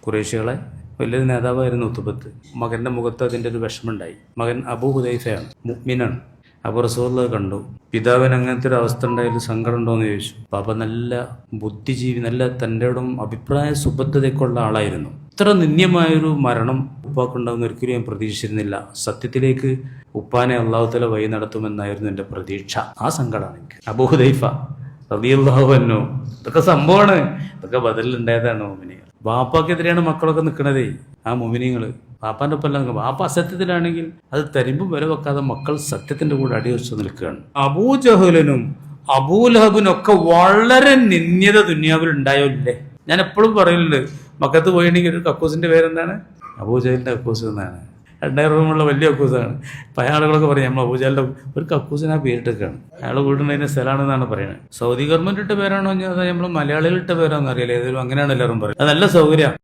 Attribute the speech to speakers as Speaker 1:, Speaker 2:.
Speaker 1: ഖുറൈശികളെ വലിയൊരു നേതാവായിരുന്നു ഉത്തുബത്ത്. മകൻ്റെ മുഖത്ത് അതിൻ്റെ ഒരു വിഷമമുണ്ടായി. മകൻ അബൂ ഹുദൈഫയാണ്, മുഅ്മിനാണ്. അപ്പോൾ റസൂലുള്ളാഹി കണ്ടു. പിതാവിന് അങ്ങനത്തെ ഒരു അവസ്ഥ ഉണ്ടായാലും സങ്കടം ഉണ്ടോ എന്ന് ചോദിച്ചു. പാപ്പ നല്ല ബുദ്ധിജീവി, നല്ല തൻ്റെയോടും അഭിപ്രായ സുബദ്ധതയൊക്കെയുള്ള ആളായിരുന്നു. ഇത്ര നിന്ദ്യമായൊരു മരണം ഉപ്പാക്കുണ്ടാകുന്ന ഒരിക്കലും ഞാൻ പ്രതീക്ഷിച്ചിരുന്നില്ല. സത്യത്തിലേക്ക് ഉപ്പാനെ അള്ളാഹു തആല വഴി നടത്തുമെന്നായിരുന്നു എൻ്റെ പ്രതീക്ഷ. ആ സങ്കടമാണ് എനിക്ക്. അബൂ ഹുദൈഫ റളിയല്ലാഹു അൻഹു, ഇതൊക്കെ സംഭവമാണ്. ഇതൊക്കെ ബദറിലുണ്ടായതാണ് മുഅ്മിനീങ്ങൾ. വാപ്പാക്കെതിരെയാണ് മക്കളൊക്കെ നിൽക്കണതേ. ആ മുഅ്മിനീങ്ങൾ വാപ്പാൻ്റെ ഒപ്പമല്ല നിൽക്കുക. വാപ്പ അസത്യത്തിലാണെങ്കിൽ അത് തരുമ്പും വില വെക്കാതെ മക്കൾ സത്യത്തിന്റെ കൂടെ അടിവെച്ച് നിൽക്കുകയാണ്. അബൂജഹലിനും അബൂലഹബിനും ഒക്കെ വളരെ നിന്ദ്യത ദുനിയാവിൽ ഉണ്ടായോല്ലേ. ഞാൻ എപ്പോഴും പറയലുണ്ട്, മക്കത്ത് പോയിട്ടുണ്ടെങ്കിൽ ഒരു കക്കൂസിന്റെ പേരെന്താണ്? അബൂജഹലിന്റെ കക്കൂസ് എന്നാണ്. 2000 റൂമുള്ള വലിയ കക്കൂസാണ്. പല ആളുകളൊക്കെ പറയും നമ്മൾ അബൂജഹലിന്റെ ഒരു കക്കൂസിന് ആ പേരിട്ടൊക്കെയാണ്. അയാൾ വീടുന്നതിന് സ്ഥലമാണെന്നാണ് പറയുന്നത്. സൗദി ഗവൺമെന്റ് ഇട്ട പേരാണോ, അത് നമ്മൾ മലയാളികൾ ഇട്ട പേരാണെന്ന് അറിയില്ല. ഏതായാലും അങ്ങനെയാണ് എല്ലാവരും പറയുന്നത്. അത് നല്ല സൗകര്യമാണ്.